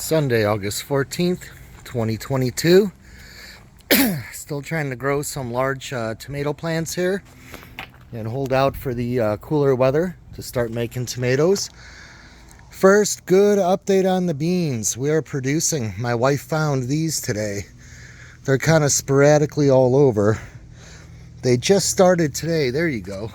Sunday, August 14th, 2022. Still trying to grow some large tomato plants here and hold out for the cooler weather to start making tomatoes. First, good update on the beans. We are producing. My wife found these today. They're kind of sporadically all over. They just started today. There you go.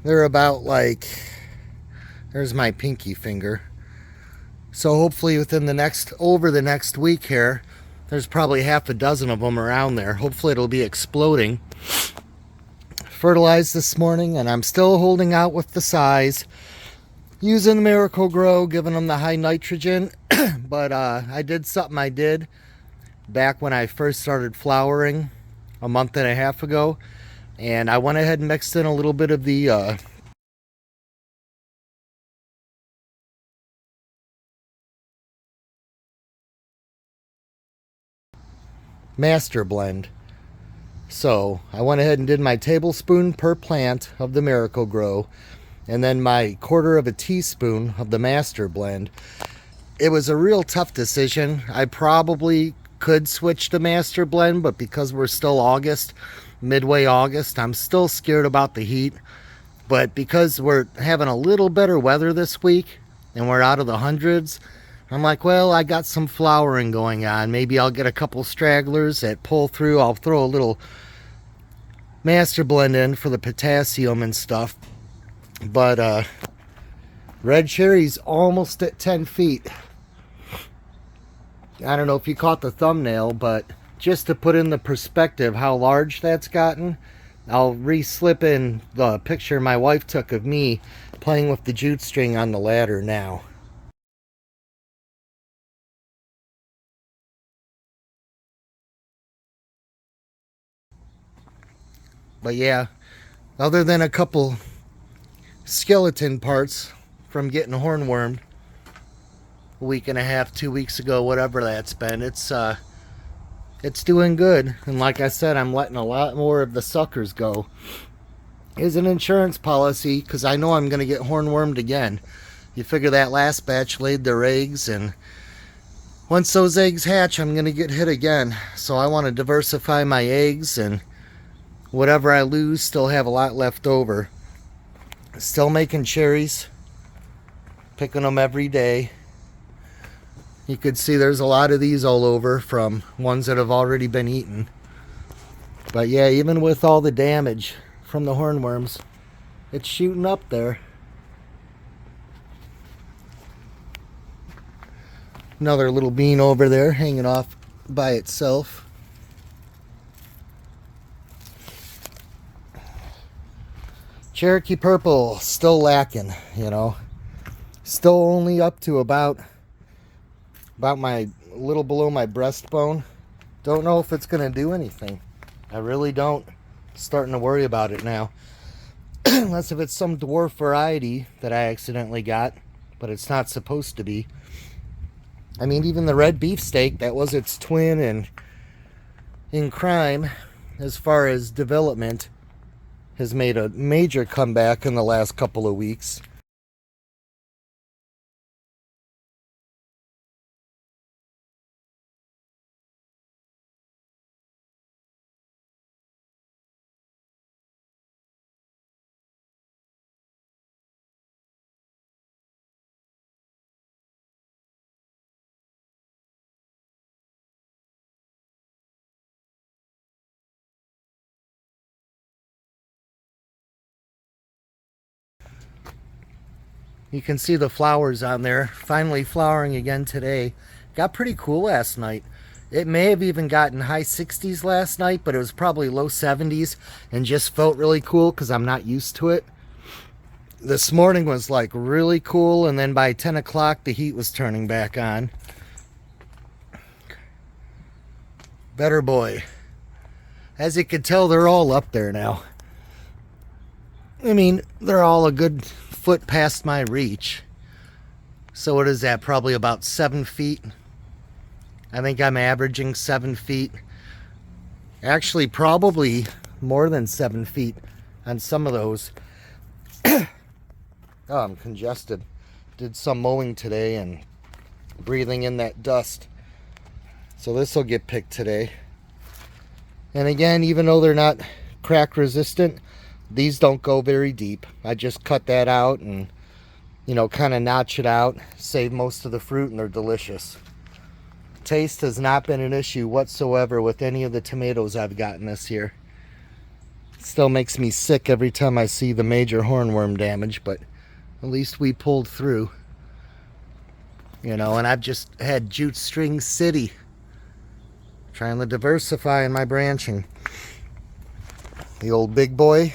They're about like, there's my pinky finger. So hopefully within the next week here, there's probably half a dozen of them around there. Hopefully it'll be exploding. Fertilized this morning, and I'm still holding out with the size. Using the Miracle-Gro, giving them the high nitrogen. But I did something I did back when I first started flowering a month and a half ago. And I went ahead and mixed in a little bit of the master blend. So I went ahead and did my tablespoon per plant of the Miracle-Gro and then my quarter of a teaspoon of the master blend. It was a real tough decision. I probably could switch to master blend, but because we're still midway August, I'm still scared about the heat. But because we're having a little better weather this week and we're out of the hundreds, I'm like, well, I got some flowering going on. Maybe I'll get a couple stragglers that pull through. I'll throw a little master blend in for the potassium and stuff. But red cherry's almost at 10 feet. I don't know if you caught the thumbnail, but just to put in the perspective how large that's gotten, I'll re-slip in the picture my wife took of me playing with the jute string on the ladder now. But yeah, other than a couple skeleton parts from getting hornwormed a week and a half, 2 weeks ago, whatever that's been, it's doing good. And like I said, I'm letting a lot more of the suckers go. Is an insurance policy, because I know I'm going to get hornwormed again. You figure that last batch laid their eggs, and once those eggs hatch, I'm going to get hit again. So I want to diversify my eggs, and whatever I lose, still have a lot left over. Still making cherries, picking them every day. You could see there's a lot of these all over from ones that have already been eaten. But yeah, even with all the damage from the hornworms, it's shooting up there. Another little bean over there hanging off by itself. Cherokee purple still lacking, you know. Still only up to about my little below my breastbone. Don't know if it's gonna do anything. I really don't. Starting to worry about it now. Unless if it's some dwarf variety that I accidentally got, but it's not supposed to be. I mean, even the red beefsteak, that was its twin and in crime as far as development, has made a major comeback in the last couple of weeks. You can see the flowers on there, finally flowering again today. Got pretty cool last night. It may have even gotten high 60s last night, but it was probably low 70s and just felt really cool because I'm not used to it. This morning was like really cool, and then by 10 o'clock the heat was turning back on. Better boy. As you can tell, they're all up there now. I mean, they're all a good foot past my reach. So what is that? Probably about 7 feet. I think I'm averaging 7 feet. Actually, probably more than 7 feet on some of those. Oh, I'm congested. Did some mowing today and breathing in that dust. So this will get picked today. And again, even though they're not crack resistant, these don't go very deep. I just cut that out and, you know, kind of notch it out, save most of the fruit, and they're delicious. Taste has not been an issue whatsoever with any of the tomatoes I've gotten this year. Still makes me sick every time I see the major hornworm damage, but at least we pulled through. You know, and I've just had Jute String City. Trying to diversify in my branching. The old big boy.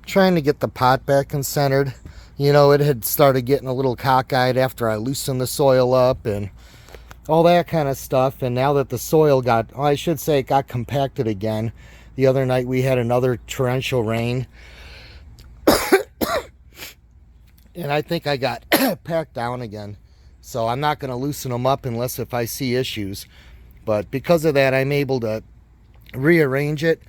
Trying to get the pot back and centered. You know, it had started getting a little cockeyed after I loosened the soil up and all that kind of stuff. And now that the soil got, well, I should say it got compacted again. The other night we had another torrential rain. And I think I got packed down again. So I'm not going to loosen them up unless if I see issues. But because of that, I'm able to rearrange it,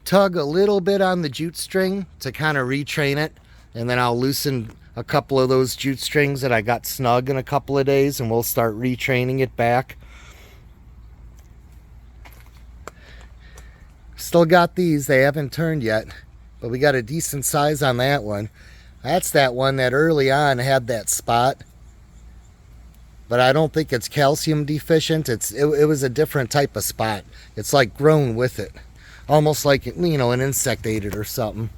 tug a little bit on the jute string to kind of retrain it, and then I'll loosen a couple of those jute strings that I got snug in a couple of days, and we'll start retraining it back. Still got these. They haven't turned yet, but we got a decent size on that one. That's that one that early on had that spot. But I don't think it's calcium deficient. It was a different type of spot. It's like grown with it. Almost like, you know, an insect ate it or something.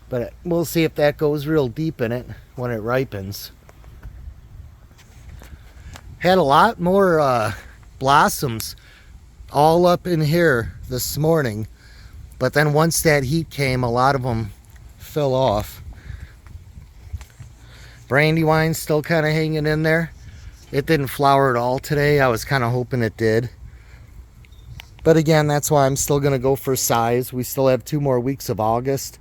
But we'll see if that goes real deep in it when it ripens. Had a lot more blossoms all up in here this morning. But then once that heat came, a lot of them fell off. Brandywine's still kind of hanging in there. It didn't flower at all today. I was kind of hoping it did. But again, that's why I'm still going to go for size. We still have 2 more weeks of August.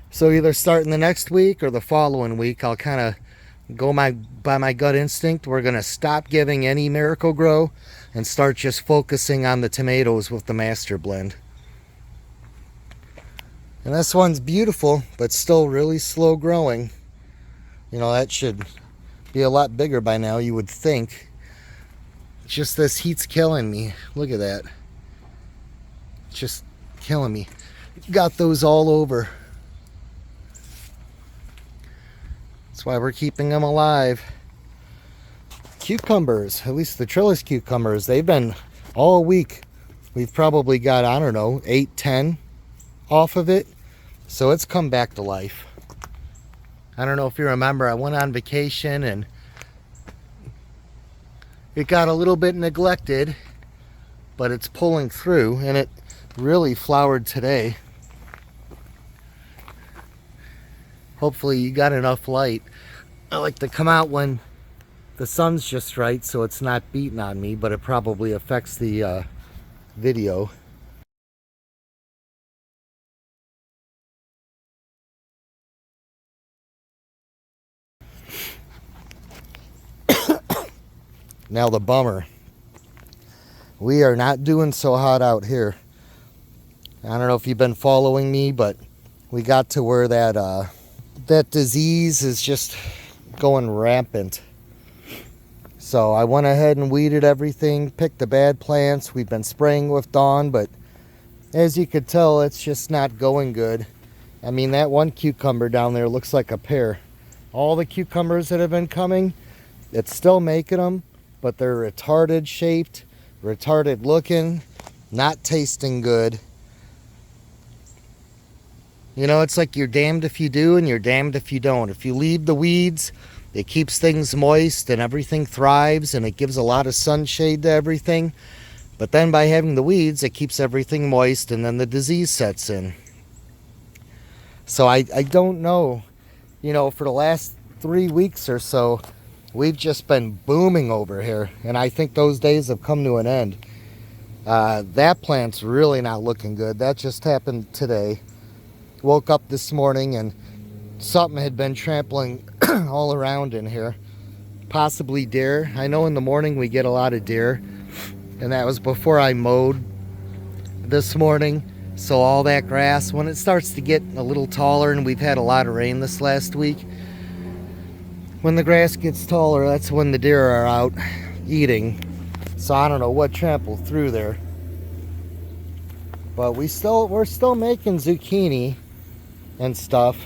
So either starting the next week or the following week, I'll kind of go by my gut instinct. We're going to stop giving any Miracle-Gro and start just focusing on the tomatoes with the Master Blend. And this one's beautiful, but still really slow growing. You know, that should be a lot bigger by now, you would think. Just this heat's killing me. Look at that. It's just killing me. Got those all over. That's why we're keeping them alive. Cucumbers, at least the trellis cucumbers, they've been all week. We've probably got, I don't know, 8, 10 off of it. So it's come back to life. I don't know if you remember, I went on vacation and it got a little bit neglected, but it's pulling through, and it really flowered today. Hopefully you got enough light. I like to come out when the sun's just right so it's not beating on me, but it probably affects the video. Now the bummer. We are not doing so hot out here. I don't know if you've been following me, but we got to where that disease is just going rampant. So I went ahead and weeded everything, picked the bad plants. We've been spraying with Dawn, but as you could tell, it's just not going good. I mean, that one cucumber down there looks like a pear. All the cucumbers that have been coming, it's still making them, but they're retarded shaped, retarded looking, not tasting good. You know, it's like you're damned if you do and you're damned if you don't. If you leave the weeds, it keeps things moist and everything thrives and it gives a lot of sunshade to everything. But then by having the weeds, it keeps everything moist and then the disease sets in. So I don't know. You know, for the last 3 weeks or so, we've just been booming over here, and I think those days have come to an end. That plant's really not looking good. That just happened today. Woke up this morning and something had been trampling all around in here. Possibly deer. I know in the morning we get a lot of deer, and that was before I mowed this morning. So all that grass, when it starts to get a little taller, and we've had a lot of rain this last week, when the grass gets taller, that's when the deer are out eating. So I don't know what trampled through there, but we're still making zucchini and stuff.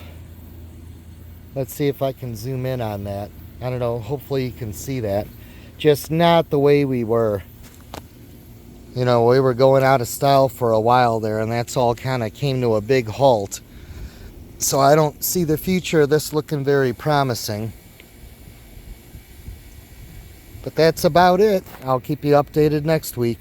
Let's see if I can zoom in on that. I don't know, hopefully you can see that. Just not the way we were. You know, we were going out of style for a while there, and that's all kind of came to a big halt. So I don't see the future of this looking very promising. But that's about it. I'll keep you updated next week.